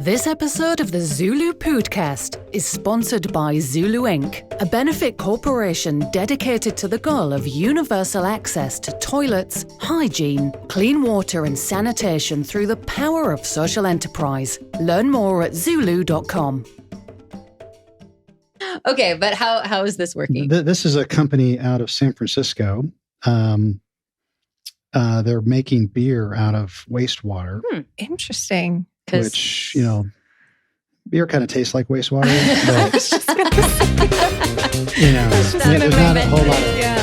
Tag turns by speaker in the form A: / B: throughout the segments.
A: This episode of the ZuLoo Podcast is sponsored by ZuLoo Inc., a benefit corporation dedicated to the goal of universal access to toilets, hygiene, clean water and sanitation through the power of social enterprise. Learn more at ZuLoo.com.
B: Okay, but how is this working?
C: This is a company out of San Francisco. They're making beer out of wastewater.
D: Interesting.
C: Which, beer kind of tastes like wastewater. But, there's not a whole lot of...
D: Yeah.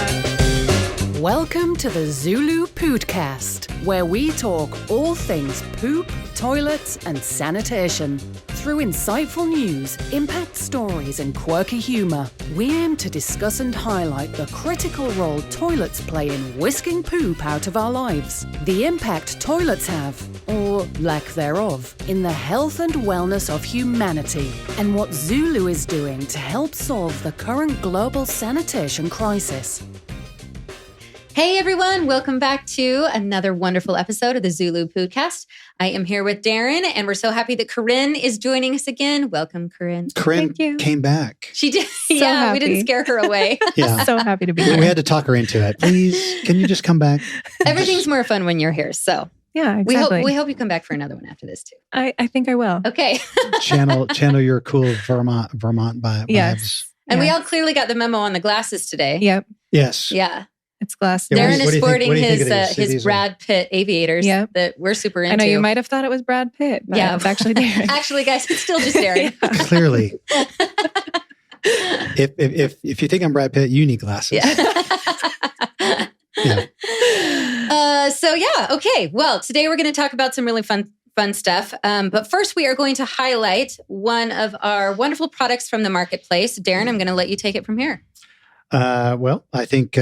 A: Welcome to the ZuLoo Podcast, where we talk all things poop, toilets, and sanitation. Through insightful news, impact stories, and quirky humor, we aim to discuss and highlight the critical role toilets play in whisking poop out of our lives, the impact toilets have, or lack thereof, in the health and wellness of humanity, and what ZuLoo is doing to help solve the current global sanitation crisis.
B: Hey everyone, welcome back to another wonderful episode of the ZuLoo Podcast. I am here with Darren, and we're so happy that Corinne is joining us again. Welcome, Corinne.
C: Corinne came back.
B: She did.
D: So
B: yeah,
D: happy.
B: We didn't scare her away.
C: Yeah.
D: So happy to be here.
C: We had to talk her into it. Please, can you just come back?
B: Everything's more fun when you're here. So
D: Yeah, exactly.
B: we hope you come back for another one after this too.
D: I think I will.
B: Okay.
C: channel your cool Vermont vibes.
D: Yes.
B: And we
D: Yeah.
B: all clearly got the memo on the glasses today.
D: Yep.
C: Yes.
B: Yeah.
D: It's glass.
C: Yeah,
B: Darren is sporting
C: what do you think it is?
B: his
C: These
B: Brad Pitt aviators
D: Yep.
B: that we're super into.
D: I know you might have thought it was Brad Pitt, but
B: Yeah.
D: it's actually Darren.
B: Actually, guys, it's still just Darren.
C: Clearly. If you think I'm Brad Pitt, you need glasses.
B: Yeah.
C: Yeah.
B: Okay. Well, today we're going to talk about some really fun stuff. But first, we are going to highlight one of our wonderful products from the marketplace. Darren, I'm going to let you take it from here.
C: Well, I think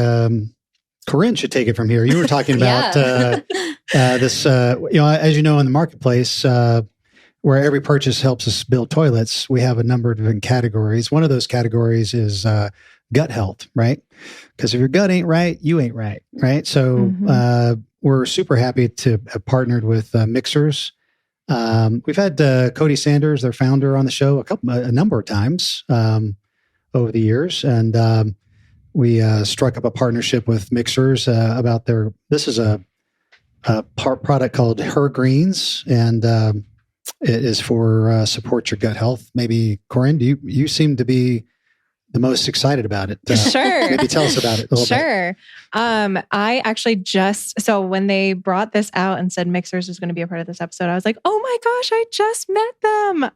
C: Corinne should take it from here. You were talking about this, as you know, in the marketplace, where every purchase helps us build toilets, we have a number of different categories. One of those categories is gut health, right? Because if your gut ain't right, you ain't right, right? So we're super happy to have partnered with Mixhers. We've had Cody Sanders, their founder, on the show a number of times over the years, and we struck up a partnership with Mixhers about this is a product called Her Greens, and it is for support your gut health. Maybe, Corinne, you seem to be the most excited about it.
D: Sure.
C: Maybe tell us about it a little bit.
D: Sure. I actually so when they brought this out and said Mixhers was going to be a part of this episode, I was like, oh my gosh, I just met them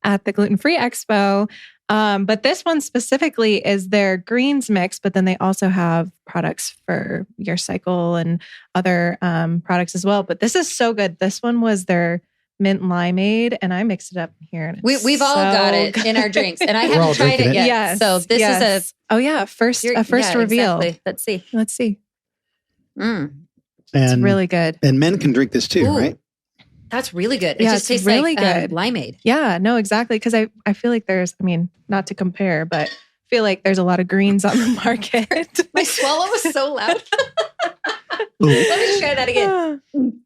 D: at the Gluten Free Expo. But this one specifically is their greens mix, but then they also have products for your cycle and other products as well. But this is so good. This one was their mint limeade, and I mixed it up here. And
B: We've all got it in our drinks, and I
C: We're all
B: haven't tried it
C: drinking
B: yet.
C: it.
D: Yes,
B: So this is
D: a first reveal.
B: Exactly.
D: Let's see.
B: Mm.
D: It's
C: And,
D: really good.
C: and men can drink this too,
B: Ooh.
C: right?
B: That's really good. It
D: Yeah,
B: just
D: it's
B: tastes
D: really
B: like
D: good.
B: limeade.
D: Yeah, no, exactly. Because I feel like not to compare, but I feel like there's a lot of greens on the market.
B: My swallow was so loud.
C: Ooh.
B: Let me try that again.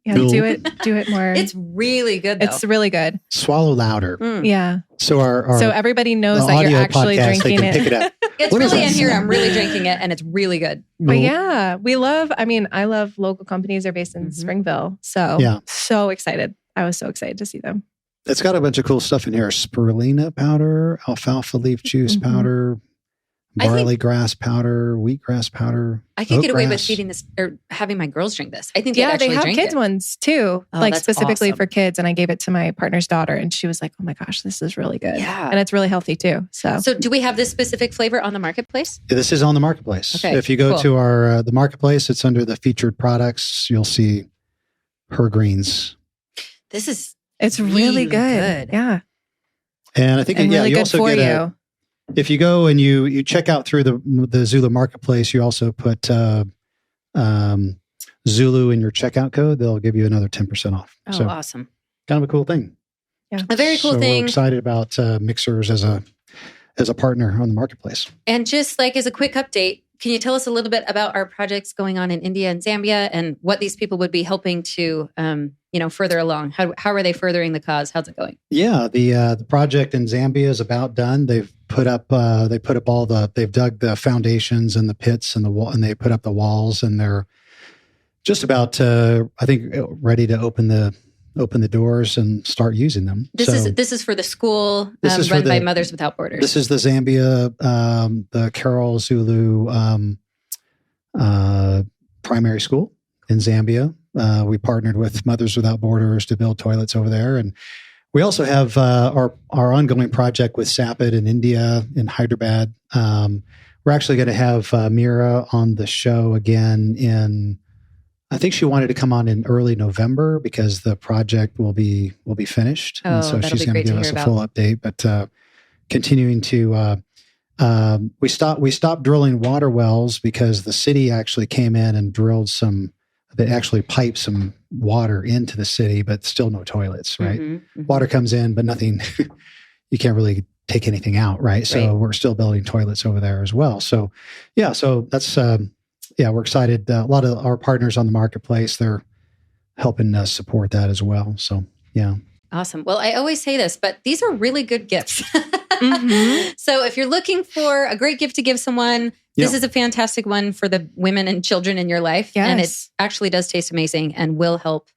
D: Yeah,
C: Cool.
D: do it more.
B: It's really good, though.
D: It's really good.
C: Swallow louder.
B: Mm.
D: Yeah.
C: So our
D: So everybody knows
C: the
D: that you're
C: audio
D: actually
C: podcast,
D: drinking
C: they can
D: it.
C: pick it up.
B: It's
C: What is
B: really
C: that
B: in here.
C: sound?
B: I'm really drinking it, and it's really good.
D: But yeah, I love local companies. They're based in Springville. So
C: Yeah.
D: so excited. I was so excited to see them.
C: It's got a bunch of cool stuff in here. Spirulina powder, alfalfa leaf juice
D: Mhm.
C: powder, barley grass powder, wheatgrass powder.
B: I could get away with
C: oatgrass.
B: feeding this or having my girls drink this. I think they'd
D: Yeah, they
B: actually
D: have
B: drink
D: kids
B: it.
D: ones too,
B: Oh,
D: like
B: that's
D: specifically
B: awesome.
D: for kids. And I gave it to my partner's daughter, and she was like, "Oh my gosh, this is really good."
B: Yeah.
D: and it's really healthy too. So
B: So do we have this specific flavor on the marketplace?
C: Yeah, this is on the marketplace.
B: Okay,
C: If you go
B: cool.
C: to our the marketplace, it's under the featured products. You'll see Her Greens,
B: This is
D: it's
B: really
D: really good.
B: good.
D: Yeah,
C: and I think
D: and really
C: you
D: good
C: also
D: for
C: get
D: you.
C: if you go and you check out through the ZuLoo marketplace, you also put ZuLoo in your checkout code. They'll give you another 10% off.
B: Oh,
C: So
B: awesome.
C: kind of a cool thing.
D: Yeah,
B: A very cool
C: So
B: thing.
C: We're excited about Mixhers as a partner on the marketplace.
B: And just like as a quick update, can you tell us a little bit about our projects going on in India and Zambia and what these people would be helping to further along? How are they furthering the cause? How's it going?
C: Yeah, the project in Zambia is about done. They've put up they've dug the foundations and the pits and the wall, and they put up the walls, and they're just about I think ready to open the doors and start using them.
B: This is for the school run by Mothers Without Borders.
C: This is the Zambia, the Carol ZuLoo primary school in Zambia. We partnered with Mothers Without Borders to build toilets over there. And we also have our ongoing project with SAPID in India, in Hyderabad. We're actually going to have Mira on the show again I think she wanted to come on in early November because the project will be finished.
B: Oh,
C: and so she's going to give us a full update. But continuing to we stopped drilling water wells because the city actually came in and drilled they actually piped some water into the city, but still no toilets, right? Mm-hmm. Water comes in, but nothing, you can't really take anything out, right? So we're still building toilets over there as well. So yeah, so that's, we're excited. A lot of our partners on the marketplace, they're helping us support that as well. So yeah.
B: Awesome. Well, I always say this, but these are really good gifts. Mm-hmm. So if you're looking for a great gift to give someone, this is a fantastic one for the women and children in your life. Yes. And it actually does taste amazing and will help,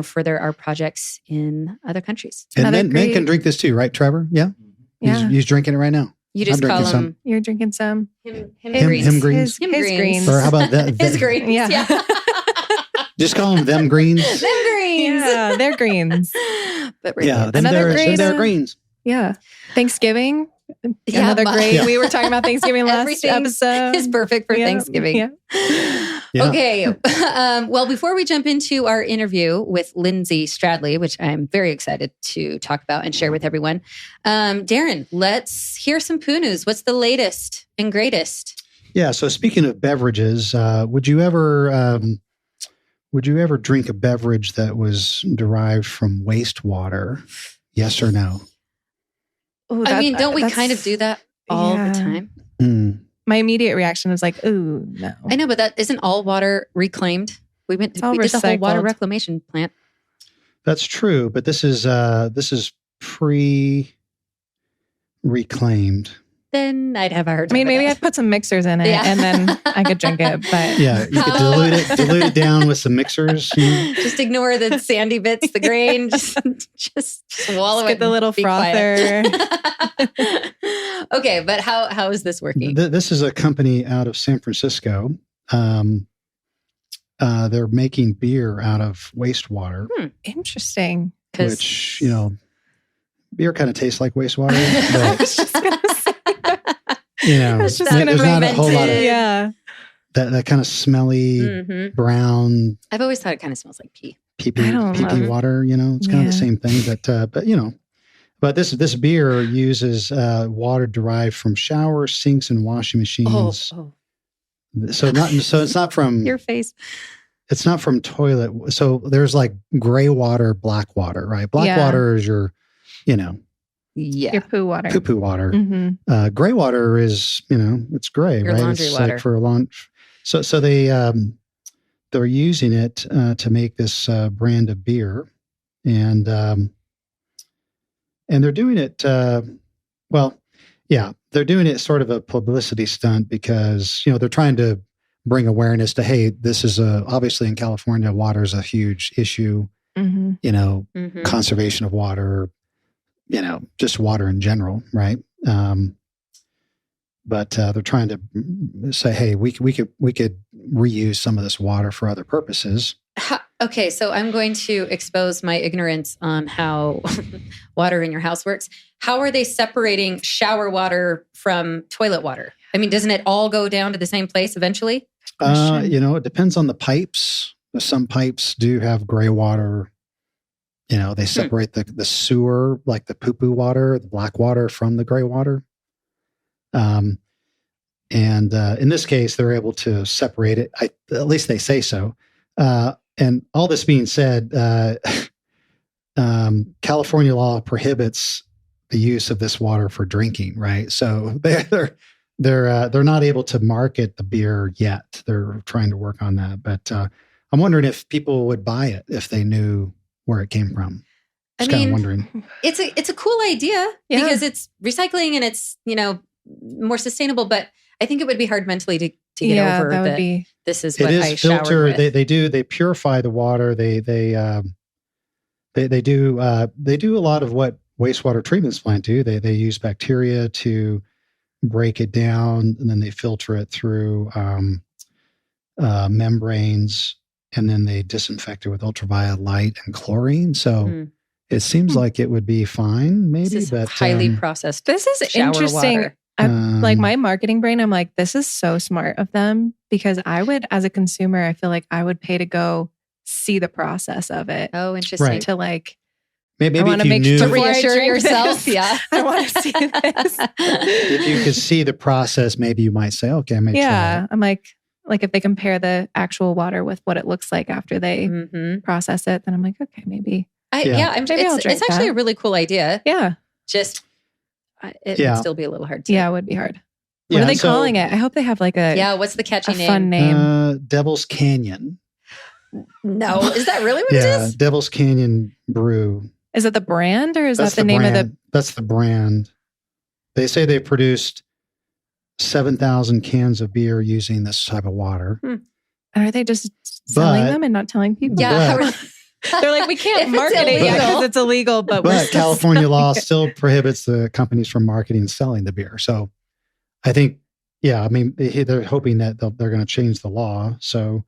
B: further our projects in other countries.
C: And men can drink this too, right, Trevor? Yeah. He's drinking it right now.
B: You just call him.
D: Some. You're drinking some.
B: Him greens.
C: Him greens.
B: His greens.
C: Or how about that?
B: His greens. Yeah.
C: Just call them them greens.
B: Them greens.
D: Yeah, they're greens.
B: But
D: another great.
C: They're greens.
D: Yeah. Thanksgiving. Another great. Yeah. We were talking about Thanksgiving last episode.
B: Is perfect for Thanksgiving. Yeah. Okay. Well, before we jump into our interview with Lindsay Stradley, which I'm very excited to talk about and share with everyone, Darren, let's hear some poo news. What's the latest and greatest?
C: Yeah. So speaking of beverages, would you ever drink a beverage that was derived from wastewater? Yes or no?
B: Ooh, don't we kind of do that all the time?
C: Mm.
D: My immediate reaction is like, ooh, no.
B: I know, but that isn't all water reclaimed. We did the whole water reclamation plant.
C: That's true, but this is pre-reclaimed.
B: Then I'd have a hard time.
D: Maybe I'd put some mixers in it and then I could drink it. But
C: yeah, you could dilute it down with some mixers.
B: Just ignore the sandy bits, the grain. Just swallow it.
D: Get the little frother.
B: Okay, but how is this working?
C: This is a company out of San Francisco. They're making beer out of wastewater.
D: Interesting.
C: Which, beer kind of tastes like wastewater. But,
D: I was just going to say.
C: There's not a whole lot of that kind of smelly brown.
B: I've always thought it kind of smells like pee.
C: Pee water. It's kind of the same thing. But this beer uses water derived from showers, sinks, and washing machines.
B: Oh.
C: So it's not from
D: your face.
C: It's not from toilet. So there's like gray water, black water, right? Black water is your,
D: your poo water.
C: Poo-poo water.
D: Mm-hmm.
C: Gray water is, it's gray,
B: your
C: right?
B: Laundry
C: it's
B: water.
C: Like for a so they're using it to make this brand of beer, and they're doing it. They're doing it sort of a publicity stunt because they're trying to bring awareness to, hey, this is obviously in California, water is a huge issue.
B: Mm-hmm.
C: Conservation of water. Just water in general, right? But they're trying to say, hey, we could reuse some of this water for other purposes.
B: Okay, so I'm going to expose my ignorance on how water in your house works. How are they separating shower water from toilet water? I mean, doesn't it all go down to the same place eventually?
C: It depends on the pipes. Some pipes do have gray water. They separate the sewer, like the poo-poo water, the black water from the gray water. And in this case, they're able to separate it. At least they say so. And all this being said, California law prohibits the use of this water for drinking, right? So they're not able to market the beer yet. They're trying to work on that. But I'm wondering if people would buy it if they knew where it came from. Just kind of wondering.
B: It's a cool idea because it's recycling and it's, more sustainable, but I think it would be hard mentally to get over that this is what I shower with.
C: They purify the water. They do a lot of what wastewater treatment plants do. They use bacteria to break it down, and then they filter it through membranes, and then they disinfect it with ultraviolet light and chlorine. So it seems like it would be fine, maybe, but
B: highly processed.
D: This is interesting.
B: Water.
D: I'm like my marketing brain. I'm like, this is so smart of them because I would, as a consumer, I feel like I would pay to go see the process of it.
B: Oh, interesting.
C: Right.
D: To like.
C: Maybe
D: I want to make
C: knew,
D: sure
B: to reassure yourself. Yeah.
D: I want to see this.
C: If you could see the process, maybe you might say, okay, I may try it.
D: I'm like if they compare the actual water with what it looks like after they process it, then I'm like, okay, maybe.
B: It's actually a really cool idea.
D: Yeah.
B: Just, it would still be a little hard to.
D: Yeah, it would be hard. What are they calling it? I hope they have like
B: what's the catchy name?
D: Fun name.
C: Devil's Canyon.
B: No, is that really what it is?
C: Devil's Canyon Brew.
D: Is it the brand or is that the name
C: brand.
D: of the?
C: That's the brand. They say they produced 7,000 cans of beer using this type of water.
D: Are they just selling them and not telling people?
B: Yeah.
D: They're like, we can't market it because it's illegal, but
C: California law still prohibits the companies from marketing and selling the beer. So I think, they're hoping that they're going to change the law. So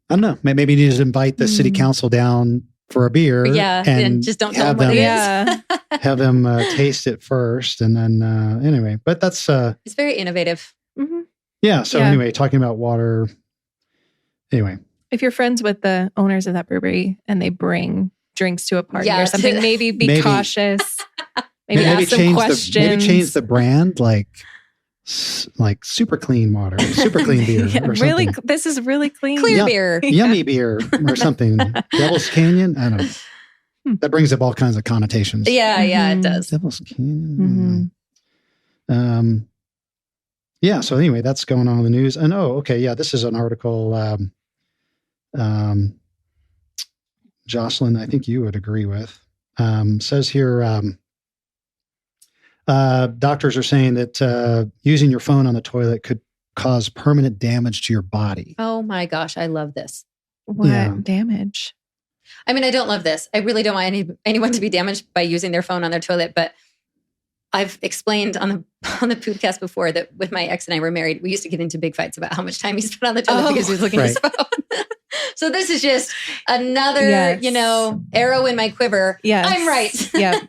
C: I don't know. Maybe you need to invite the city council down for a beer.
B: And just don't tell them what it is.
C: Have them taste it first. And then, anyway, but that's...
B: it's very innovative.
D: Mm-hmm.
C: Yeah. So anyway, talking about water. Anyway.
D: If you're friends with the owners of that brewery and they bring drinks to a party or something, maybe be cautious. Maybe ask some questions.
C: Maybe change the brand, like super clean water, super clean beer, or something.
D: Really, this is really clean.
B: Clear beer.
C: Yummy beer or something. Devil's Canyon. I don't know. That brings up all kinds of connotations.
B: Yeah, it does.
C: Devil's Canyon. So anyway, that's going on in the news. And this is an article. Jocelyn, I think you would agree with. Says here, doctors are saying that using your phone on the toilet could cause permanent damage to your body.
B: Oh my gosh, I love this.
D: What damage?
B: I mean, I don't love this. I really don't want anyone to be damaged by using their phone on their toilet, but I've explained on the Poodcast before that with my ex and I were married, we used to get into big fights about how much time he spent on the toilet because he was looking at his phone. So this is just another, arrow in my quiver.
D: Yes.
B: I'm right.
D: Yeah.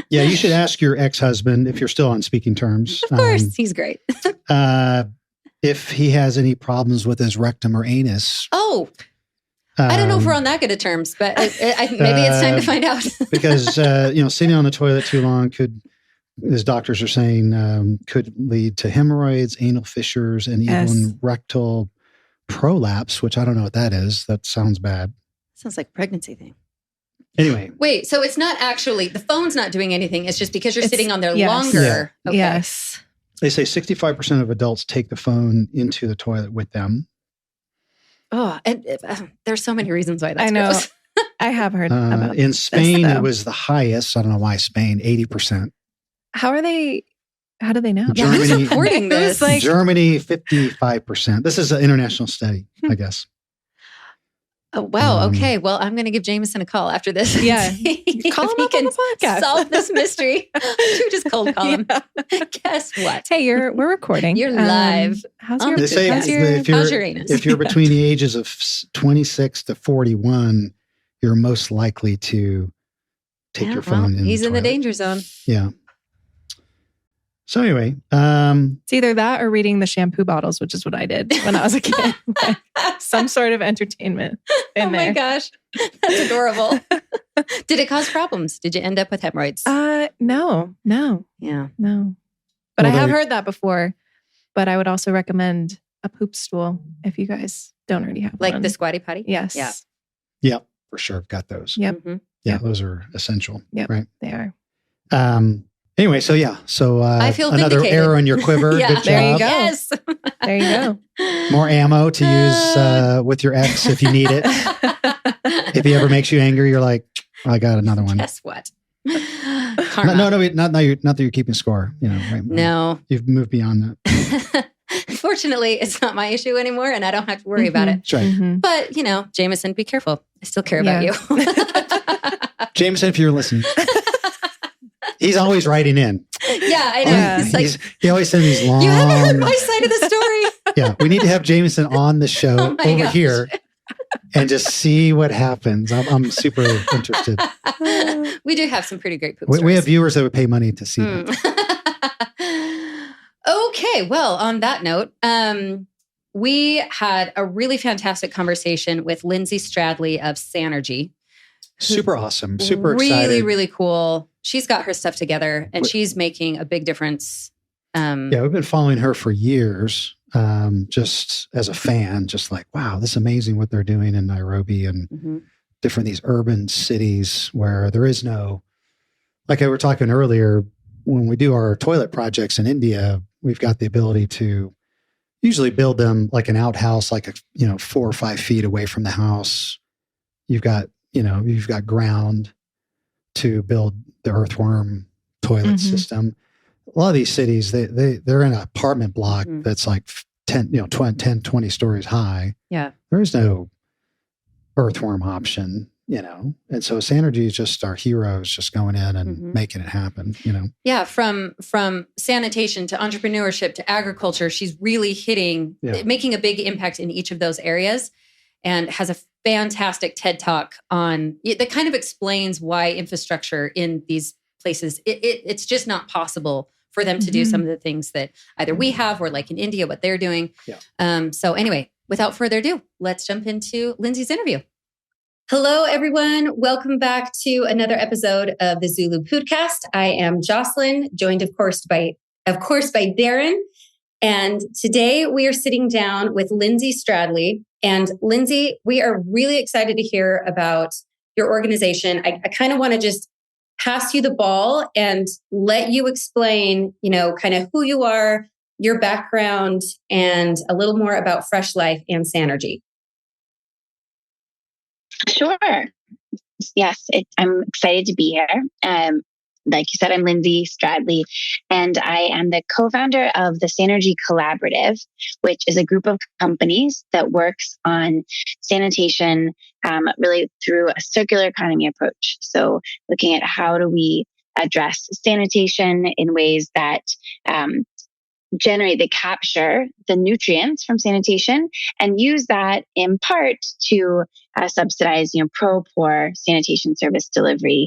C: Yeah, you should ask your ex-husband, if you're still on speaking terms.
B: Of course, he's great.
C: If he has any problems with his rectum or anus.
B: Oh, I don't know if we're on that good of terms, but maybe it's time to find out.
C: Because, sitting on the toilet too long could, as doctors are saying, could lead to hemorrhoids, anal fissures, and even rectal prolapse, which I don't know what that is. That sounds bad.
B: Sounds like a pregnancy thing.
C: Anyway.
B: Wait, so it's not actually, the phone's not doing anything. It's just because you're sitting on there longer.
D: Yeah. Okay. Yes.
C: They say 65% of adults take the phone into the toilet with them.
B: Oh, and there's so many reasons why that's
D: I know.
B: gross.
D: I have heard about
C: in Spain, it was the highest. I don't know why Spain, 80%.
D: How do they know?
B: Who's reporting this?
C: Germany, 55%. This is an international study, I guess.
B: Oh, wow. Okay. Well, I'm going to give Jameson a call after this.
D: Yeah. Call him up on the podcast.
B: Solve this mystery. You just cold call him. Guess what?
D: Hey, we're recording.
B: You're live.
D: How's your
B: anus?
C: If you're between the ages of 26 to 41, you're most likely to take your phone in.
B: He's
C: the
B: in the danger zone.
C: Yeah. So anyway,
D: it's either that or reading the shampoo bottles, which is what I did when I was a kid. Some sort of entertainment in there.
B: Oh my gosh, that's adorable. Did it cause problems? Did you end up with hemorrhoids?
D: No.
B: Yeah.
D: No. But I have heard that before. But I would also recommend a poop stool if you guys don't already have one.
B: Like the squatty potty?
D: Yes.
B: Yeah.
C: Yep, for sure. Got those.
D: Yep.
B: Mm-hmm.
C: Yeah, those are essential.
D: Yep,
C: right?
D: They are.
C: Anyway, so
B: I feel
C: another
B: vindicated.
C: arrow in your quiver.
B: Yeah.
C: Good job.
D: There you go.
B: Yes.
D: There you go.
C: More ammo to use with your ex if you need it. If he ever makes you angry, you're like, I got another one.
B: Guess what?
C: No, not that you're keeping score. Right?
B: No.
C: You've moved beyond that.
B: Fortunately, it's not my issue anymore, and I don't have to worry about it.
C: That's right.
B: But, Jameson, be careful. I still care about you.
C: Jameson, if you're listening, he's always writing in.
B: Yeah, I know.
D: Yeah.
C: He always sends these long...
B: You haven't heard my side of the story.
C: Yeah, we need to have Jameson on the show over here and just see what happens. I'm super interested.
B: We do have some pretty great poop
C: We
B: stories.
C: have viewers that would pay money to see that.
B: Okay, well, on that note, we had a really fantastic conversation with Lindsay Stradley of Sanergy.
C: Super awesome. Super
B: really,
C: excited.
B: Really, really cool. She's got her stuff together and she's making a big difference.
C: Yeah, we've been following her for years, just as a fan, just like, wow, this is amazing what they're doing in Nairobi and different these urban cities where there is no, like I were talking earlier, when we do our toilet projects in India, we've got the ability to usually build them like an outhouse, like 4 or 5 feet away from the house. You've got ground to build the earthworm toilet system. A lot of these cities, they're in an apartment block that's like 10, 20 stories high.
B: Yeah.
C: There is no earthworm option, and so Sanergy is just our heroes, just going in and making it happen,
B: Yeah. From sanitation to entrepreneurship to agriculture, she's really making a big impact in each of those areas, and has a fantastic TED Talk that kind of explains why infrastructure in these places, it's just not possible for them to do some of the things that either we have or like in India, what they're doing.
C: Yeah.
B: So anyway, without further ado, let's jump into Lindsay's interview. Hello, everyone. Welcome back to another episode of the ZuLoo Podcast. I am Jocelyn, joined, of course, by Darren. And today we are sitting down with Lindsay Stradley. And Lindsay, we are really excited to hear about your organization. I kind of want to just pass you the ball and let you explain, kind of who you are, your background, and a little more about Fresh Life and Sanergy.
E: Sure. Yes, I'm excited to be here. Like you said, I'm Lindsay Stradley, and I am the co-founder of the Sanergy Collaborative, which is a group of companies that works on sanitation really through a circular economy approach. So looking at how do we address sanitation in ways that capture the nutrients from sanitation and use that in part to subsidize, pro-poor sanitation service delivery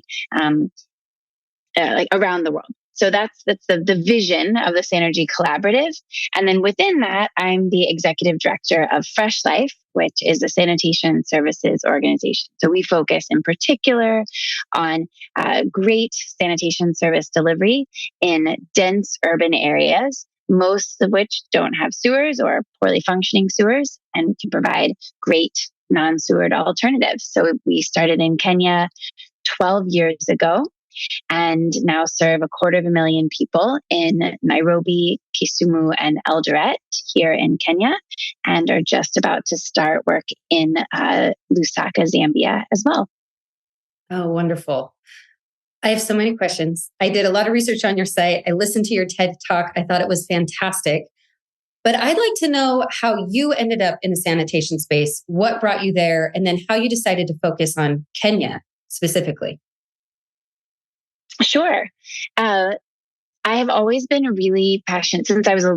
E: like around the world. So that's the vision of the Sanergy Collaborative. And then within that, I'm the executive director of Fresh Life, which is a sanitation services organization. So we focus in particular on great sanitation service delivery in dense urban areas, most of which don't have sewers or poorly functioning sewers, and we can provide great non-sewered alternatives. So we started in Kenya 12 years ago, and now serve 250,000 people in Nairobi, Kisumu, and Eldoret here in Kenya, and are just about to start work in Lusaka, Zambia as well.
B: Oh, wonderful. I have so many questions. I did a lot of research on your site. I listened to your TED Talk. I thought it was fantastic. But I'd like to know how you ended up in the sanitation space, what brought you there, and then how you decided to focus on Kenya specifically.
E: Sure. I have always been really passionate since I was a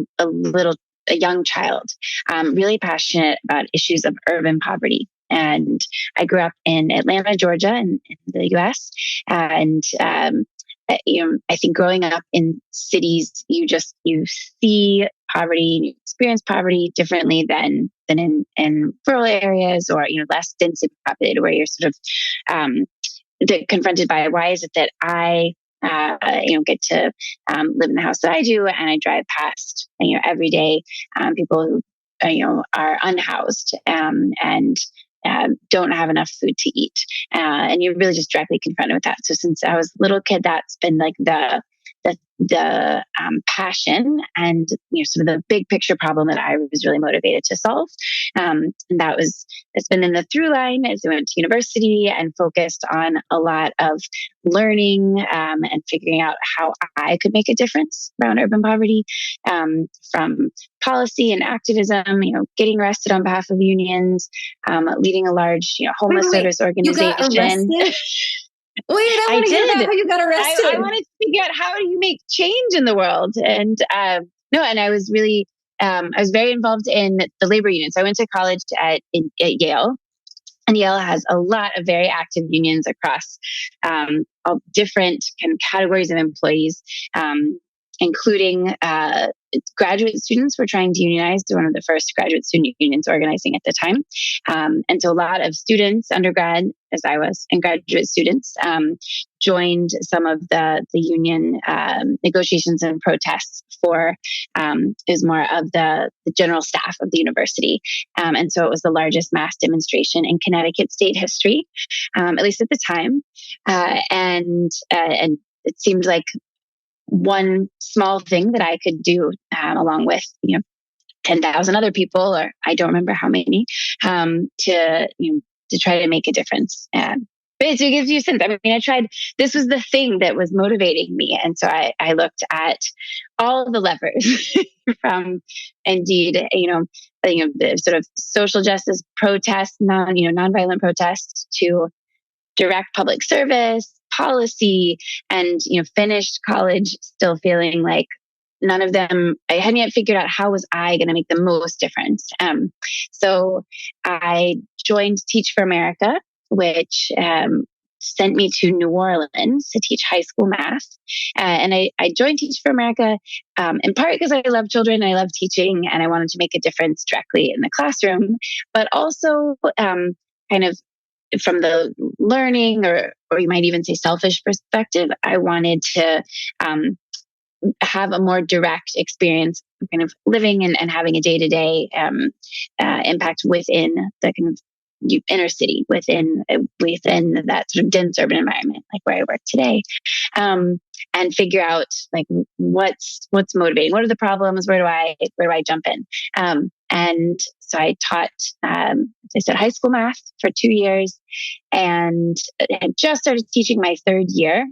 E: young child, really passionate about issues of urban poverty. And I grew up in Atlanta, Georgia, in the US. And, I think growing up in cities, you see poverty and you experience poverty differently than in rural areas or, less densely populated, where you're sort of, confronted by why is it that I get to live in the house that I do, and I drive past every day people who are unhoused, and don't have enough food to eat. And you're really just directly confronted with that. So since I was a little kid, that's been like the passion and sort of the big picture problem that I was really motivated to solve. And it's been in the through line as I went to university and focused on a lot of learning and figuring out how I could make a difference around urban poverty, from policy and activism, getting arrested on behalf of unions, leading a large homeless service organization.
B: Wait, I want to hear about how you got arrested.
E: I wanted to figure out, how do you make change in the world? And and I was really, I was very involved in the labor unions. I went to college at Yale, and Yale has a lot of very active unions across all different kind of categories of employees, including graduate students were trying to unionize. They're one of the first graduate student unions organizing at the time. And so a lot of students, undergrad, as I was, and graduate students joined some of the union negotiations and protests for, is more of the general staff of the university. And so it was the largest mass demonstration in Connecticut state history, at least at the time. And it seemed like one small thing that I could do, along with 10,000 other people, or I don't remember how many, to try to make a difference. But it gives you a sense. I mean, I tried. This was the thing that was motivating me, and so I looked at all the levers, from indeed, the sort of social justice protests, nonviolent protests, to direct public service, policy, and finished college still feeling like none of them, I hadn't yet figured out how was I going to make the most difference. So I joined Teach for America, which sent me to New Orleans to teach high school math. And I joined Teach for America in part because I love children, I love teaching, and I wanted to make a difference directly in the classroom, but also kind of from the learning, or you might even say selfish perspective, I wanted to have a more direct experience, kind of living and having a day-to-day impact within the kind of inner city, within that sort of dense urban environment, like where I work today, and figure out like what's motivating, what are the problems, where do I jump in, and so I taught, as I said, high school math for 2 years, and had just started teaching my third year.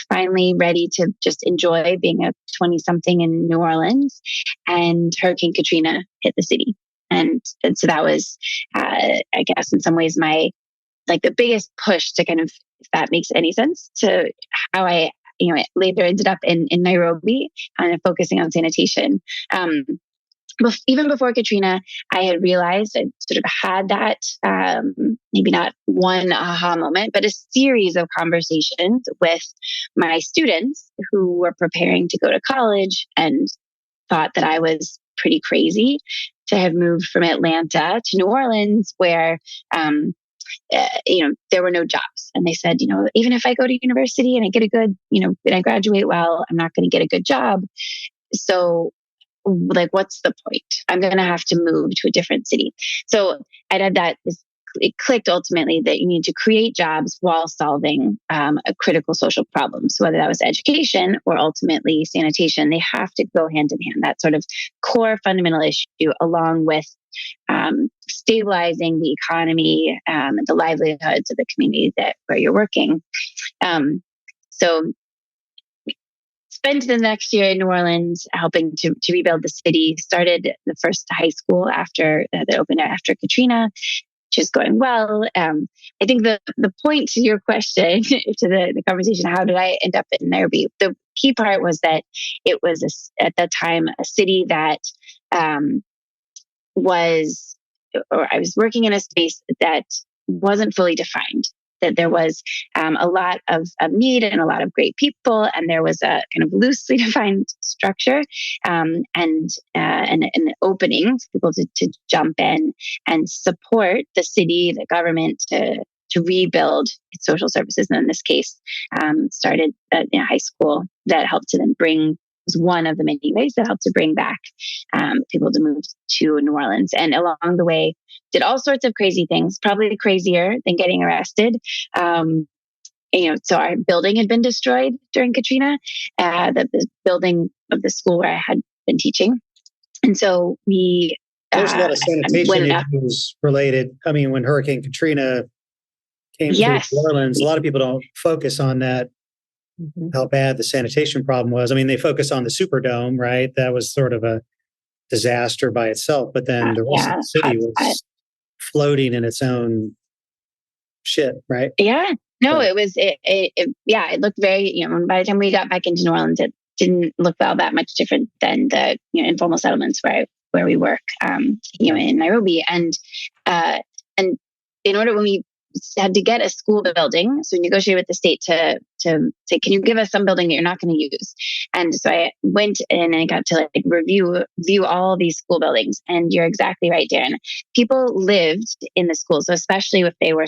E: Finally ready to just enjoy being a 20-something in New Orleans, and Hurricane Katrina hit the city. And so that was, I guess, in some ways, my the biggest push to kind of, if that makes any sense, to how I, later ended up in Nairobi and focusing on sanitation. Even before Katrina, I had realized, I sort of had that, maybe not one aha moment, but a series of conversations with my students who were preparing to go to college and thought that I was pretty crazy to have moved from Atlanta to New Orleans, where, there were no jobs. And they said, even if I go to university and I get a good, and I graduate well, I'm not going to get a good job. So what's the point? I'm going to have to move to a different city. So I'd had that, it clicked ultimately that you need to create jobs while solving a critical social problem. So whether that was education or ultimately sanitation, they have to go hand in hand. That sort of core fundamental issue, along with stabilizing the economy, the livelihoods of the community where you're working. So spent the next year in New Orleans helping to rebuild the city. Started the first high school after that opened after Katrina, which is going well. I think the point to your question, to the conversation, how did I end up in Nairobi? The key part was that it was at that time a city that I was working in a space that wasn't fully defined. That there was a lot of need and a lot of great people, and there was a kind of loosely defined structure and an opening for people to jump in and support the city, the government to rebuild its social services. And in this case, started a high school that helped to then bring was one of the many ways that helped to bring back people to move to New Orleans. And along the way, did all sorts of crazy things, probably crazier than getting arrested. So our building had been destroyed during Katrina, the building of the school where I had been teaching. And so
C: there's a lot of sanitation issues related. I mean, when Hurricane Katrina came through New Orleans, a lot of people don't focus on that, how bad the sanitation problem was. I mean, they focus on the Superdome, right? That was sort of a disaster by itself, but then the rest of the city was floating in its own shit, right?
E: Yeah. No, it was, it looked very, by the time we got back into New Orleans, it didn't look that much different than the informal settlements where we work, in Nairobi. And in order, when we had to get a school building, so we negotiated with the state to say, can you give us some building that you're not going to use? And so I went in and I got to view all these school buildings. And you're exactly right, Darren. People lived in the schools, so especially if they were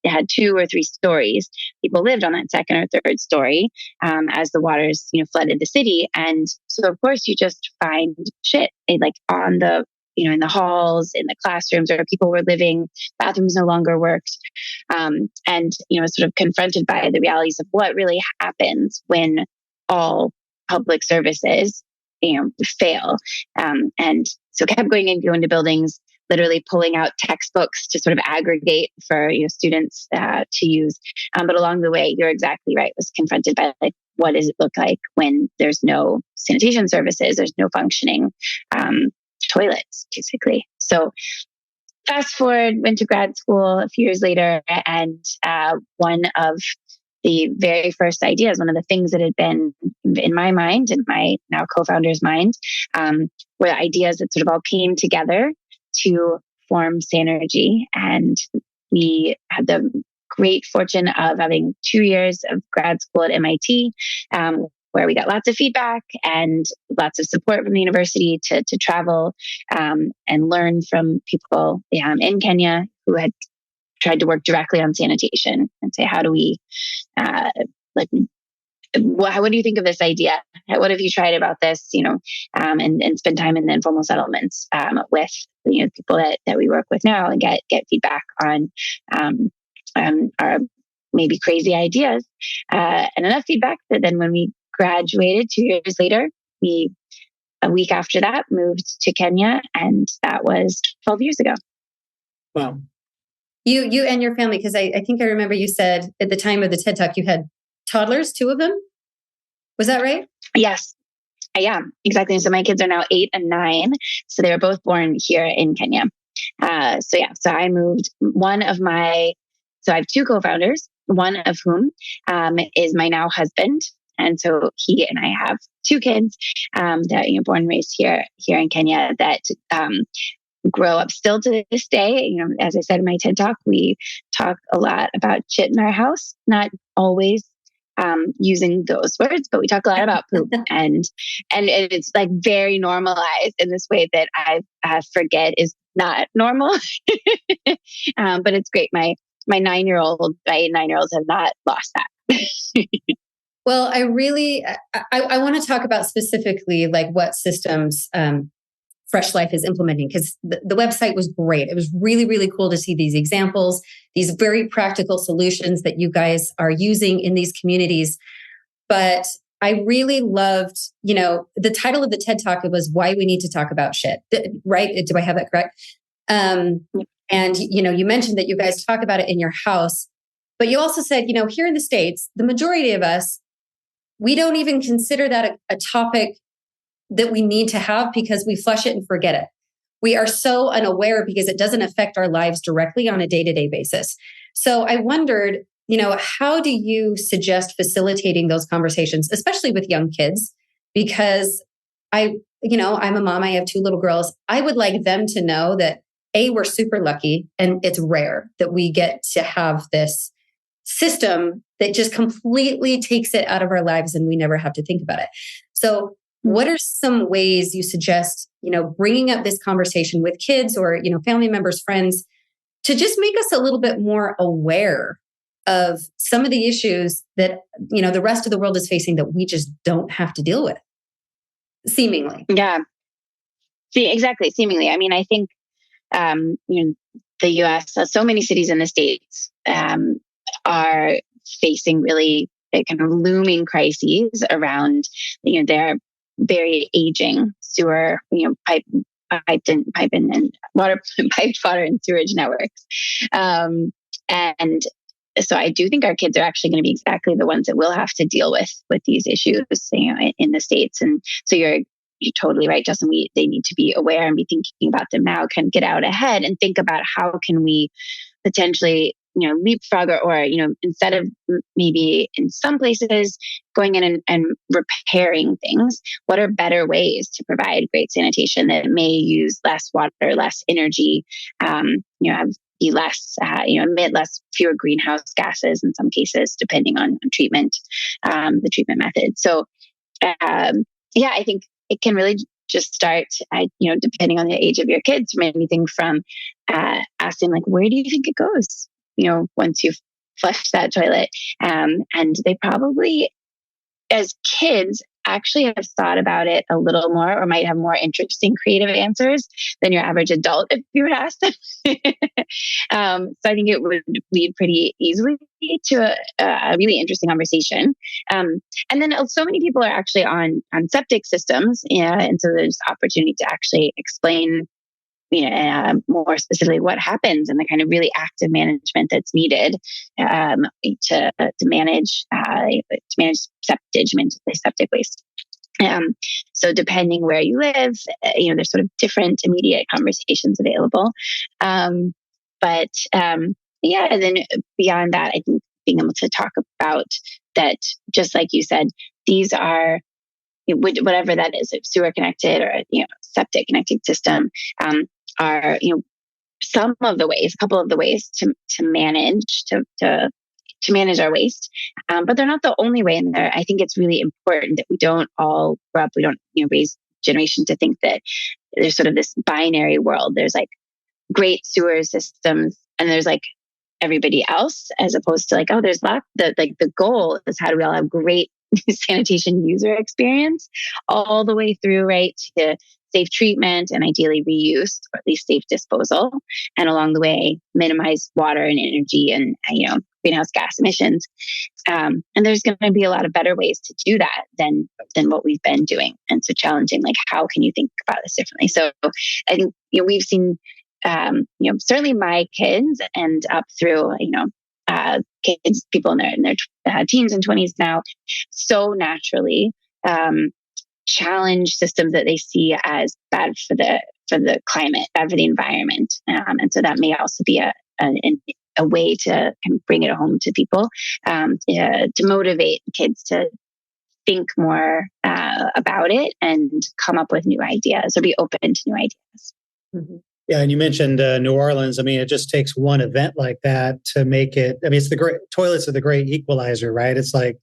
E: had 2 or 3 stories. People lived on that second or third story as the waters flooded the city. And so of course you just find shit on the in the halls, in the classrooms where people were living, bathrooms no longer worked. Sort of confronted by the realities of what really happens when all public services, fail. And so kept going into buildings, literally pulling out textbooks to sort of aggregate for students to use. But along the way, you're exactly right, was confronted by what does it look like when there's no sanitation services, there's no functioning toilets, basically. So fast forward, went to grad school a few years later, and one of the very first ideas, one of the things that had been in my mind and my now co-founder's mind, were ideas that sort of all came together to form Sanergy. And we had the great fortune of having 2 years of grad school at MIT, where we got lots of feedback and lots of support from the university to travel and learn from people in Kenya who had tried to work directly on sanitation and say, how do we, what do you think of this idea? What have you tried about this, and spend time in the informal settlements with people that we work with now and get feedback on our maybe crazy ideas and enough feedback that then when we graduated 2 years later, we, a week after that, moved to Kenya, and that was 12 years ago.
C: Wow.
B: You and your family, because I think I remember you said at the time of the TED Talk, you had toddlers, 2 of them. Was that right?
E: Yes. Yeah, exactly. So my kids are now 8 and 9. So they were both born here in Kenya. So I moved so I have 2 co-founders, one of whom is my now husband. And so he and I have 2 kids that born and raised here in Kenya that grow up still to this day. As I said in my TED Talk, we talk a lot about shit in our house, not always using those words, but we talk a lot about poop, and it's very normalized in this way that I forget is not normal. But it's great. My 9-year-olds have not lost that.
B: Well, I want to talk about specifically what systems Fresh Life is implementing, because the website was great. It was really, really cool to see these examples, these very practical solutions that you guys are using in these communities. But I really loved, the title of the TED Talk was Why We Need to Talk About Shit, right? Do I have that correct? And, you mentioned that you guys talk about it in your house, but you also said, here in the States, the majority of us, we don't even consider that a topic that we need to have because we flush it and forget it. We are so unaware because it doesn't affect our lives directly on a day-to-day basis. So I wondered, how do you suggest facilitating those conversations, especially with young kids? Because I'm a mom, I have 2 little girls. I would like them to know that we're super lucky and it's rare that we get to have this system that just completely takes it out of our lives and we never have to think about it. So what are some ways you suggest, bringing up this conversation with kids or, family members, friends, to just make us a little bit more aware of some of the issues that, the rest of the world is facing that we just don't have to deal with? seemingly.
E: Yeah. See, exactly. Seemingly. I mean, I think, the U.S., so many cities in the States are facing really kind of looming crises around, their very aging sewer, piped and piped water and sewage networks. And so I do think our kids are actually going to be exactly the ones that will have to deal with these issues, in the States. And so you're totally right, Justin. They need to be aware and be thinking about them now, can get out ahead and think about how can we potentially, leapfrog or, instead of maybe in some places going in and repairing things, what are better ways to provide great sanitation that may use less water, less energy, be less, emit fewer greenhouse gases in some cases, depending on treatment, the treatment method. So, I think it can really just start, depending on the age of your kids, from anything from asking, like, where do you think it goes? Once you've flushed that toilet. And they probably, as kids, actually have thought about it a little more, or might have more interesting, creative answers than your average adult if you were to ask them. So I think it would lead pretty easily to a really interesting conversation. And then so many people are actually on septic systems, and so there's opportunity to actually explain, more specifically what happens and the kind of really active management that's needed to manage septic waste. So depending where you live, there's sort of different immediate conversations available. And then beyond that, I think being able to talk about that, just like you said, these are, whatever that is, if sewer connected or septic connected system, are some of the ways, a couple of the ways to manage to manage our waste, but they're not the only way in there. I think it's really important that we don't all grow up, we don't raise generation to think that there's sort of this binary world. There's like great sewer systems, and there's like everybody else, as opposed to like, oh, there's lots. The goal is, how do we all have great sanitation user experience all the way through, right, to safe treatment and ideally reuse, or at least safe disposal, and along the way minimize water and energy and greenhouse gas emissions. And there's going to be a lot of better ways to do that than what we've been doing. And so challenging, like, how can you think about this differently? So I think we've seen certainly my kids and up through kids, people in their teens and 20s now, so naturally challenge systems that they see as bad for the climate, bad for the environment, and so that may also be a way to kind of bring it home to people, to motivate kids to think more about it and come up with new ideas, or be open to new ideas.
C: Mm-hmm. Yeah, and you mentioned New Orleans. I mean, it just takes one event like that to make it. I mean, it's toilets are the great equalizer, right? It's like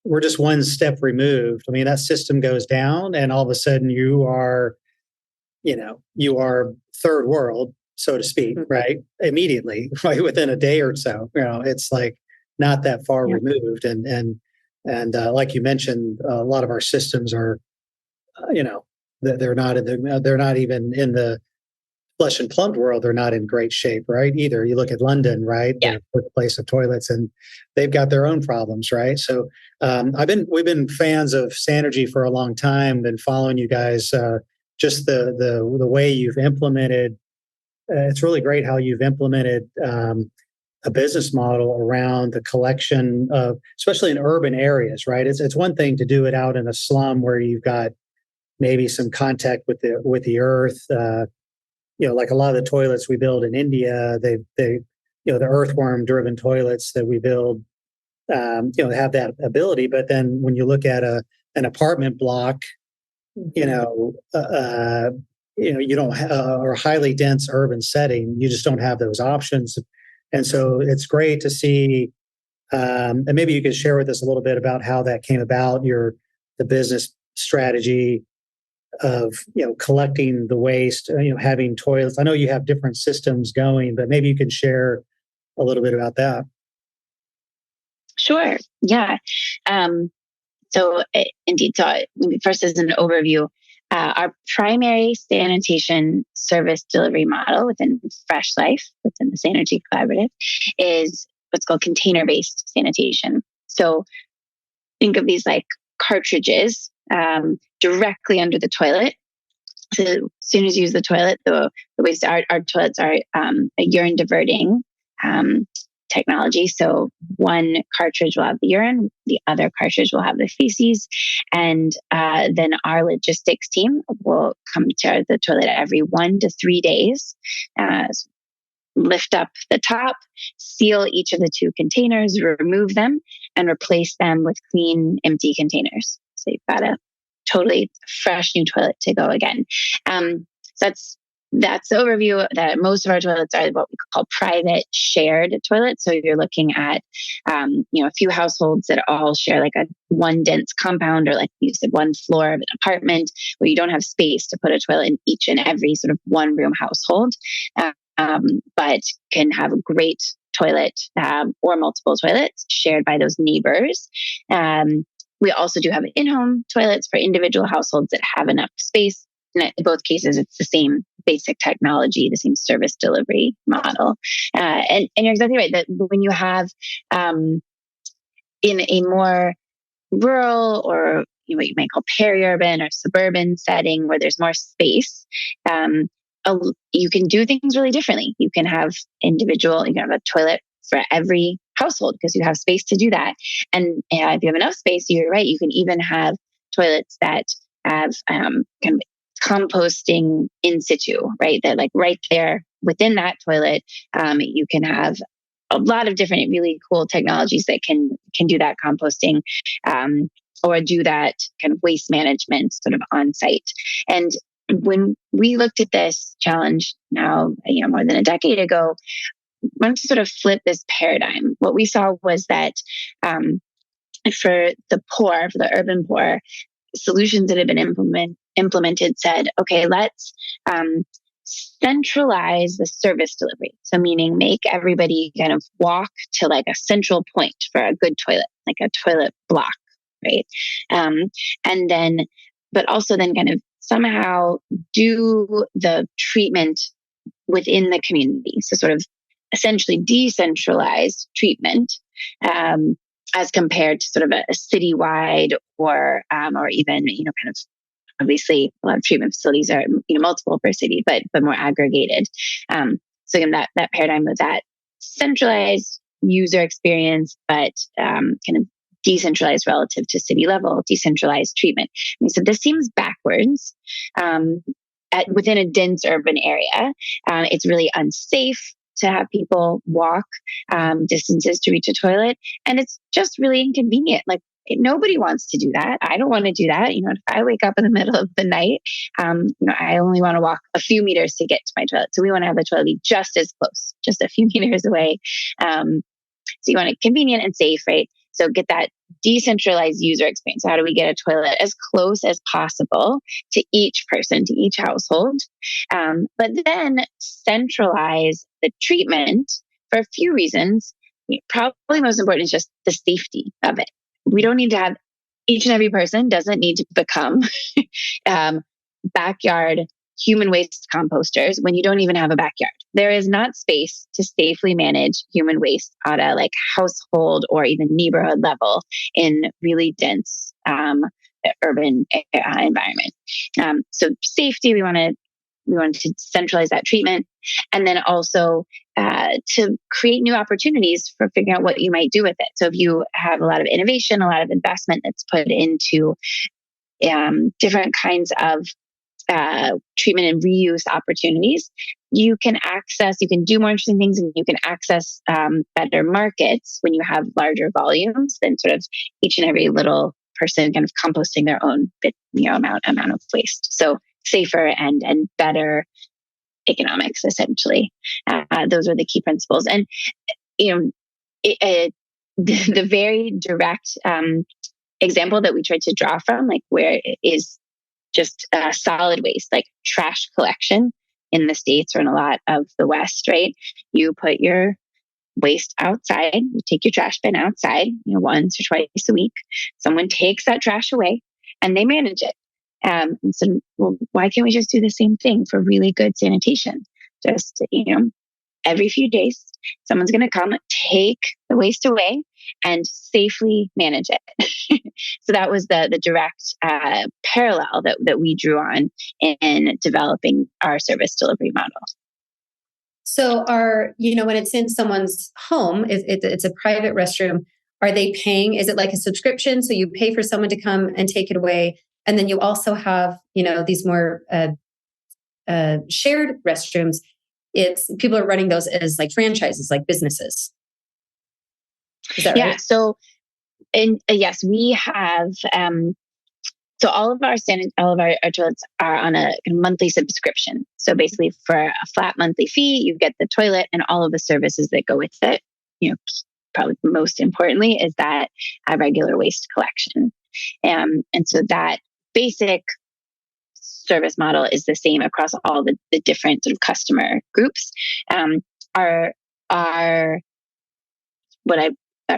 C: we're just one step removed. I mean, that system goes down, and all of a sudden you are third world, so to speak, right? Immediately, right, within a day or so. It's like not that far removed, and like you mentioned, a lot of our systems are, they're not even in the flush and plumbed world. They're not in great shape, right? Either. You look at London, right?
E: Yeah.
C: The place of toilets, and they've got their own problems, right? So we've been fans of Sanergy for a long time. Been following you guys. Just the way you've implemented. It's really great how you've implemented a business model around the collection of, especially in urban areas, right? It's one thing to do it out in a slum where you've got maybe some contact with the earth. Like a lot of the toilets we build in India, the earthworm-driven toilets that we build, have that ability. But then when you look at an apartment block, you don't have, or a highly dense urban setting, you just don't have those options. And so it's great to see, and maybe you could share with us a little bit about how that came about, the business strategy of collecting the waste, having toilets. I know you have different systems going, but maybe you can share a little bit about that.
E: Sure. Yeah. Indeed, first as an overview, our primary sanitation service delivery model within Fresh Life, within the Sanergy Collaborative, is what's called container-based sanitation. So think of these like cartridges directly under the toilet. So as soon as you use the toilet, the waste, our toilets are a urine diverting technology. So one cartridge will have the urine, the other cartridge will have the feces. And then our logistics team will come to the toilet every 1 to 3 days, lift up the top, seal each of the 2 containers, remove them, and replace them with clean, empty containers. So you've got a totally fresh new toilet to go again. So that's the overview. That most of our toilets are what we call private shared toilets. So you're looking at, a few households that all share like one dense compound, or like you said, one floor of an apartment where you don't have space to put a toilet in each and every sort of one room household, but can have a great toilet or multiple toilets shared by those neighbors. We also do have in-home toilets for individual households that have enough space. And in both cases, it's the same basic technology, the same service delivery model. And you're exactly right that when you have in a more rural or what you might call peri-urban or suburban setting where there's more space, you can do things really differently. You can have you can have a toilet for every household because you have space to do that. And if you have enough space, you're right, you can even have toilets that have kind of composting in situ, right? That like right there within that toilet, you can have a lot of different really cool technologies that can do that composting, or do that kind of waste management sort of on site. And when we looked at this challenge now, more than a decade ago, we wanted to sort of flip this paradigm. What we saw was that for the poor, for the urban poor, solutions that have been implemented said, okay, let's centralize the service delivery. So meaning make everybody kind of walk to like a central point for a good toilet, like a toilet block, right? And then, but also then kind of somehow do the treatment within the community. So sort of essentially decentralized treatment, as compared to sort of a citywide or even, kind of obviously a lot of treatment facilities are, multiple per city, but more aggregated. So again, that paradigm of that centralized user experience, but kind of decentralized relative to city level, decentralized treatment. And so this seems backwards. Within a dense urban area, it's really unsafe to have people walk distances to reach a toilet. And it's just really inconvenient. Like nobody wants to do that. I don't want to do that. If I wake up in the middle of the night, I only want to walk a few meters to get to my toilet. So we want to have the toilet be just as close, just a few meters away. So you want it convenient and safe, right? So get that decentralized user experience. So how do we get a toilet as close as possible to each person, to each household? But then centralize the treatment for a few reasons. Probably most important is just the safety of it. We don't need to have, each and every person doesn't need to become backyard human waste composters when you don't even have a backyard. There is not space to safely manage human waste at a like household or even neighborhood level in really dense urban environment. So safety, we want to centralize that treatment, and then also to create new opportunities for figuring out what you might do with it. So if you have a lot of innovation, a lot of investment that's put into different kinds of treatment and reuse opportunities, you can do more interesting things, and you can access better markets when you have larger volumes than sort of each and every little person kind of composting their own amount of waste. So safer and better economics, essentially. Those are the key principles. And the very direct example that we tried to draw from, like where it is just solid waste, like trash collection in the States or in a lot of the West, right? You put your waste outside. You take your trash bin outside, once or twice a week. Someone takes that trash away and they manage it. And so, well, why can't we just do the same thing for really good sanitation? Just, every few days, someone's going to come, take the waste away, and safely manage it. So that was the direct parallel that we drew on in developing our service delivery model.
B: So when it's in someone's home, it's a private restroom, are they paying? Is it like a subscription? So you pay for someone to come and take it away. And then you also have, these more shared restrooms. People are running those as like franchises, like businesses. Is that right?
E: Yeah. So, yes, we have. So all of our toilets are on a monthly subscription. So basically, for a flat monthly fee, you get the toilet and all of the services that go with it. Probably most importantly is that regular waste collection. And so that basic service model is the same across all the different sort of customer groups. Our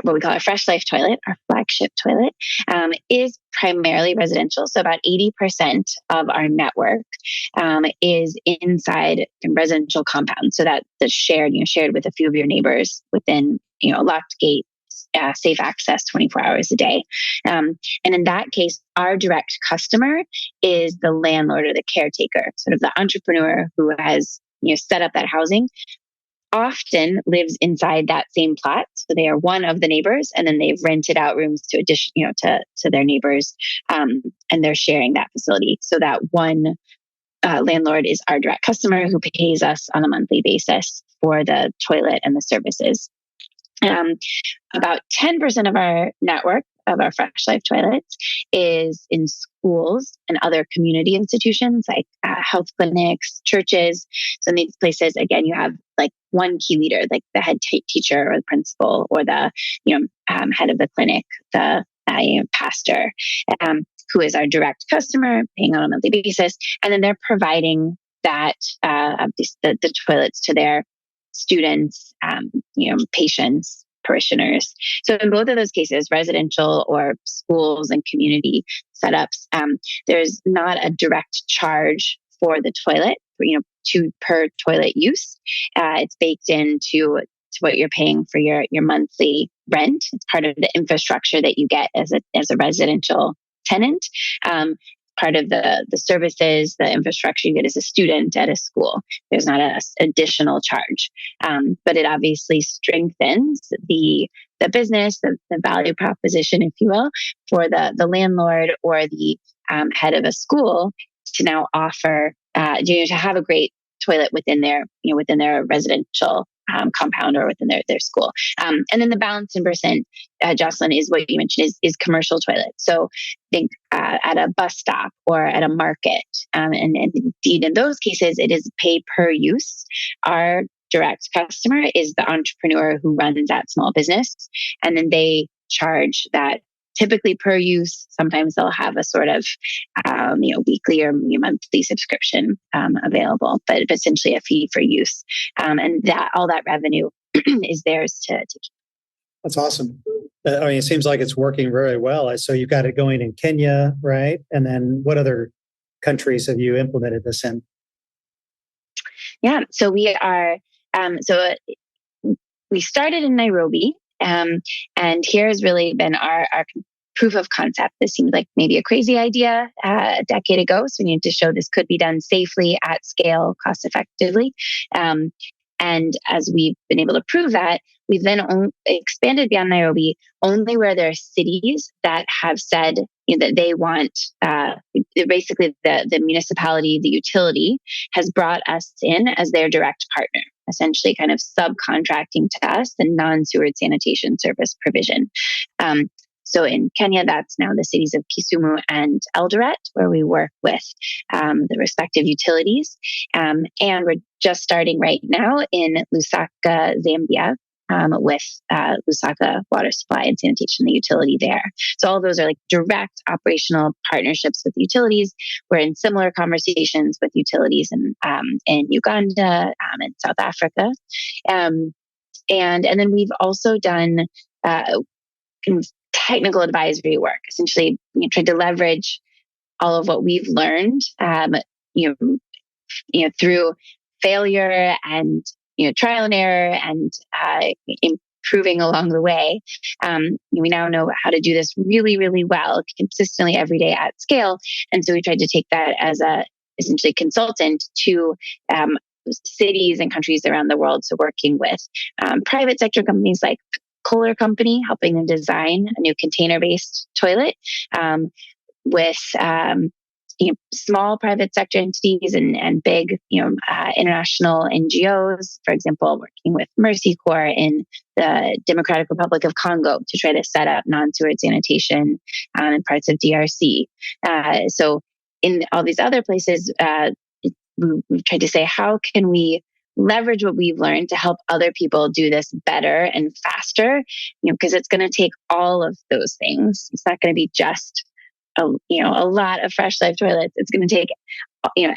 E: what we call our Fresh Life toilet, our flagship toilet, is primarily residential. So about 80% of our network is inside residential compounds. So that's shared with a few of your neighbors within, locked gate, safe access 24 hours a day. And in that case, our direct customer is the landlord or the caretaker, sort of the entrepreneur who has, set up that housing, often lives inside that same plot. So they are one of the neighbors, and then they've rented out rooms to their neighbors, and they're sharing that facility. So that one landlord is our direct customer who pays us on a monthly basis for the toilet and the services. About 10% of our network of our Fresh Life toilets is in schools and other community institutions like health clinics, churches. So in these places, again, you have like one key leader, like the head teacher or the principal or the head of the clinic, the pastor, who is our direct customer, paying on a monthly basis, and then they're providing that the toilets to their students, patients, parishioners. So in both of those cases, residential or schools and community setups, there's not a direct charge for the toilet, per toilet use. It's baked into what you're paying for your monthly rent. It's part of the infrastructure that you get as a residential tenant. Part of the services, the infrastructure you get as a student at a school. There's not an additional charge, but it obviously strengthens the business, the value proposition, if you will, for the landlord or the head of a school to now offer to have a great toilet within their residential compound or within their school. And then the balance in percent, Jocelyn, is what you mentioned is commercial toilets. So think at a bus stop or at a market. And indeed, in those cases, it is pay per use. Our direct customer is the entrepreneur who runs that small business. And then they charge that typically per use. Sometimes they'll have a sort of, weekly or monthly subscription available, but essentially a fee for use. And that all that revenue is theirs to keep.
C: That's awesome. It seems like it's working very well. So you've got it going in Kenya, right? And then what other countries have you implemented this in?
E: Yeah, so we are. We started in Nairobi, and here has really been our proof of concept. This seemed like maybe a crazy idea a decade ago. So we needed to show this could be done safely, at scale, cost effectively. And as we've been able to prove that, we've then expanded beyond Nairobi only where there are cities that have said that they want, basically the municipality, the utility has brought us in as their direct partner, essentially kind of subcontracting to us the non-sewered sanitation service provision. So in Kenya, that's now the cities of Kisumu and Eldoret, where we work with the respective utilities. And we're just starting right now in Lusaka, Zambia, with Lusaka Water Supply and Sanitation, the utility there. So all of those are like direct operational partnerships with utilities. We're in similar conversations with utilities in Uganda and South Africa. And then we've also done kind of technical advisory work, essentially tried to leverage all of what we've learned, through failure and trial and error and improving along the way. We now know how to do this really, really well, consistently every day at scale. And so we tried to take that as a essentially consultant to cities and countries around the world. So working with private sector companies like Kohler Company, helping them design a new container-based toilet, with small private sector entities and big, international NGOs. For example, working with Mercy Corps in the Democratic Republic of Congo to try to set up non-sewage sanitation in parts of DRC. So in all these other places, we've tried to say, how can we leverage what we've learned to help other people do this better and faster? Because it's going to take all of those things. It's not going to be just a lot of Fresh Life toilets. It's going to take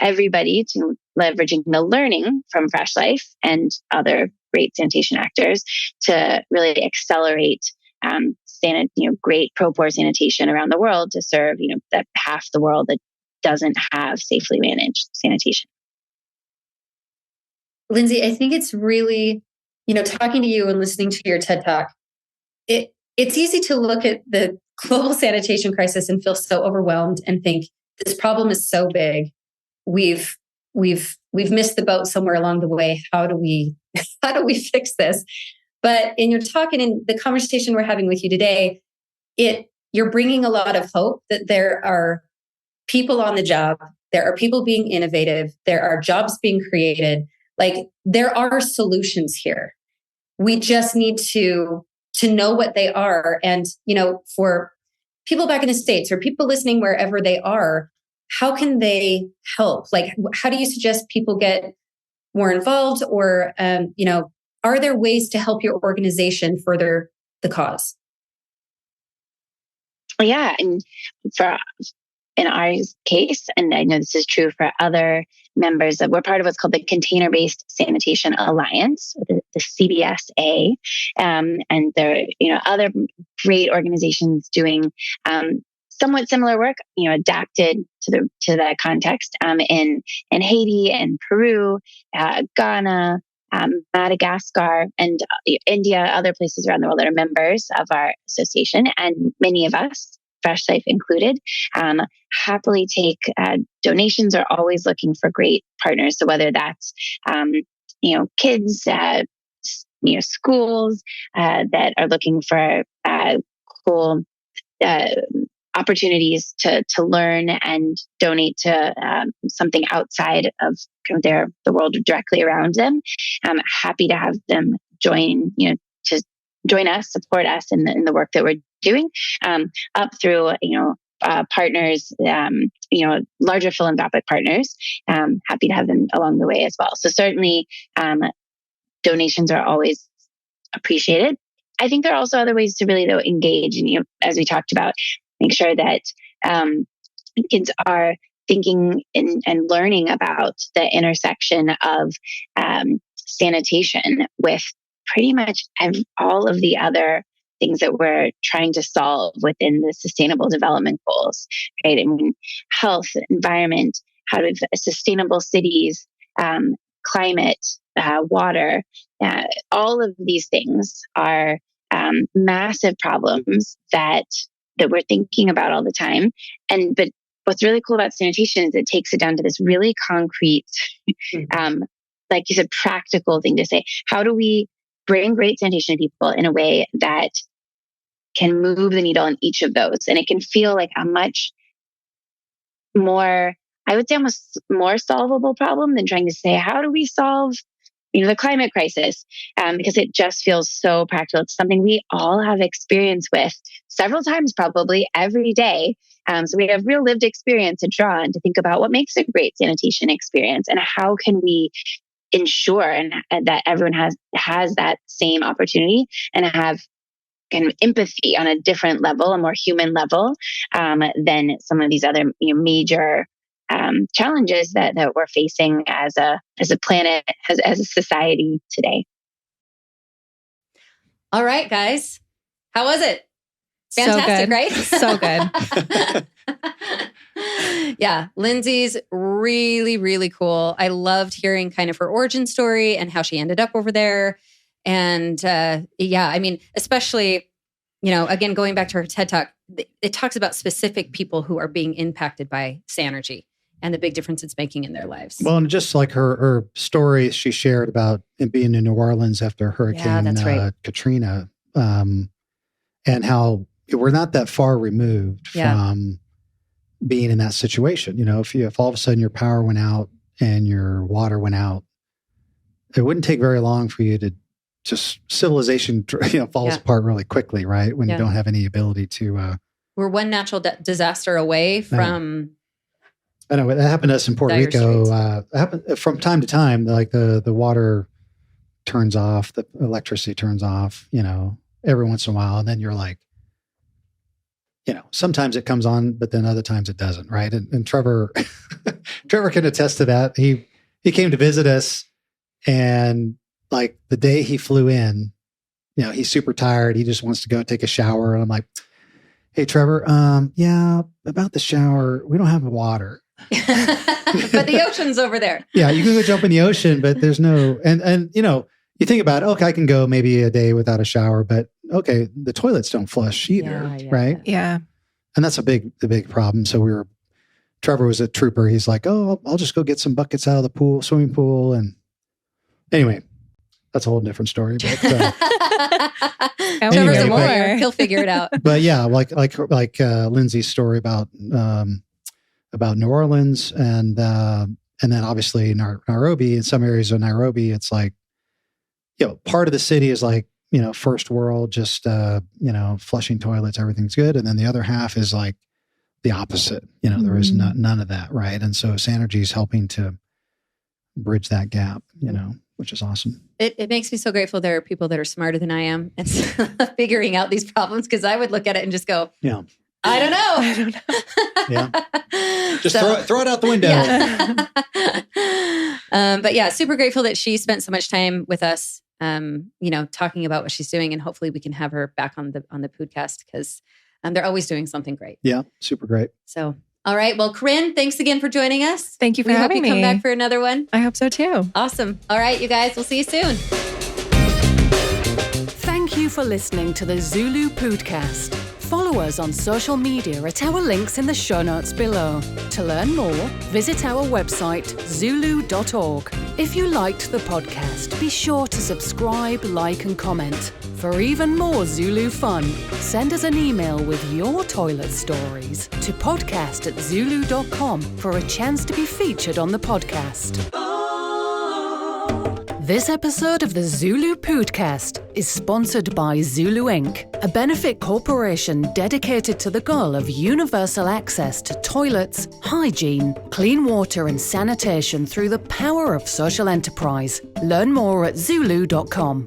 E: everybody to leveraging the learning from Fresh Life and other great sanitation actors to really accelerate great pro-pour sanitation around the world to serve that half the world that doesn't have safely managed sanitation.
B: Lindsay, I think it's really, talking to you and listening to your TED Talk, it's easy to look at the global sanitation crisis and feel so overwhelmed and think this problem is so big. We've missed the boat somewhere along the way. How do we fix this? But in your talk and in the conversation we're having with you today, you're bringing a lot of hope that there are people on the job, there are people being innovative, there are jobs being created. Like there are solutions here. We just need to know what they are. And, for people back in the States or people listening wherever they are, how can they help? Like, how do you suggest people get more involved? Or, are there ways to help your organization further the cause?
E: Yeah. And in our case, and I know this is true for other members, that we're part of what's called the Container-Based Sanitation Alliance, the CBSA, and there are other great organizations doing somewhat similar work, adapted to the context in Haiti and Peru, Ghana, Madagascar, and India, other places around the world that are members of our association, and many of us, Fresh Life included, happily take donations. Are always looking for great partners. So whether that's kids, schools that are looking for cool opportunities to learn and donate to something outside of kind of the world directly around them. I'm happy to have them join us, support us in the work that we're doing, up through, partners, larger philanthropic partners. Happy to have them along the way as well. So certainly, donations are always appreciated. I think there are also other ways to really engage, and as we talked about, make sure that kids are thinking and learning about the intersection of sanitation with pretty much all of the other things that we're trying to solve within the Sustainable Development Goals, right? I mean, health, environment, how to sustainable cities, climate, water, all of these things are massive problems that we're thinking about all the time. But what's really cool about sanitation is it takes it down to this really concrete, like you said, practical thing to say. How do we bring great sanitation to people in a way that can move the needle in each of those? And it can feel like a much more, I would say almost more solvable problem than trying to say, how do we solve the climate crisis? Because it just feels so practical. It's something we all have experience with several times, probably every day. So we have real lived experience to draw and to think about what makes a great sanitation experience and how can we ensure and that everyone has that same opportunity and have kind of empathy on a different level, a more human level, than some of these other major challenges that we're facing as a planet, as a society today.
B: All right, guys. How was it? Fantastic, right?
D: So good.
B: Yeah, Lindsay's really, really cool. I loved hearing kind of her origin story and how she ended up over there. And I mean, especially, again, going back to her TED Talk, it talks about specific people who are being impacted by Sanergy and the big difference it's making in their lives.
C: Well, and just like her story she shared about being in New Orleans after Hurricane Katrina, and how we're not that far removed from being in that situation. If all of a sudden your power went out and your water went out, it wouldn't take very long for you to just civilization falls apart really quickly, right? When you don't have any ability to.
B: We're one natural disaster away from.
C: I know that happened to us in Puerto Rico. Happened from time to time. Like the water turns off, the electricity turns off. Every once in a while, and then you're like, sometimes it comes on, but then other times it doesn't, right? And Trevor, Trevor can attest to that. He came to visit us, and like the day he flew in, he's super tired. He just wants to go take a shower, and I'm like, "Hey, Trevor, about the shower, we don't have water."
B: But the ocean's over there.
C: Yeah, you can go jump in the ocean, but there's no, and you think about, okay, I can go maybe a day without a shower, but okay, the toilets don't flush either, right?
D: Yeah.
C: And that's the big problem. So Trevor was a trooper. He's like, oh, I'll just go get some buckets out of the swimming pool. And anyway, that's a whole different story. But,
B: Trevor's a warrior. He'll figure it out.
C: But yeah, like Lindsay's story about New Orleans and then obviously Nairobi. In some areas of Nairobi, it's like, part of the city is like, first world, just, flushing toilets, everything's good. And then the other half is like the opposite. There is none of that. Right. And so Sanergy is helping to bridge that gap, which is awesome.
B: It makes me so grateful there are people that are smarter than I am and figuring out these problems, because I would look at it and just go, I don't know.
C: Yeah. Just throw it out the window.
B: Yeah. But yeah, super grateful that she spent so much time with us, talking about what she's doing, and hopefully we can have her back on the Poodcast, because they're always doing something great.
C: Yeah, super great.
B: So, all right. Well, Corinne, thanks again for joining us.
D: Thank you for having me.
B: Come back for another one.
D: I hope so too.
B: Awesome. All right, you guys, we'll see you soon.
A: Thank you for listening to the ZuLoo Podcast. Follow us on social media at our links in the show notes below. To learn more, visit our website, ZuLoo.org. If you liked the podcast, be sure to subscribe, like, and comment. For even more ZuLoo fun, send us an email with your toilet stories to podcast@ZuLoo.com for a chance to be featured on the podcast. This episode of the ZuLoo Podcast is sponsored by ZuLoo Inc., a benefit corporation dedicated to the goal of universal access to toilets, hygiene, clean water, and sanitation through the power of social enterprise. Learn more at ZuLoo.com.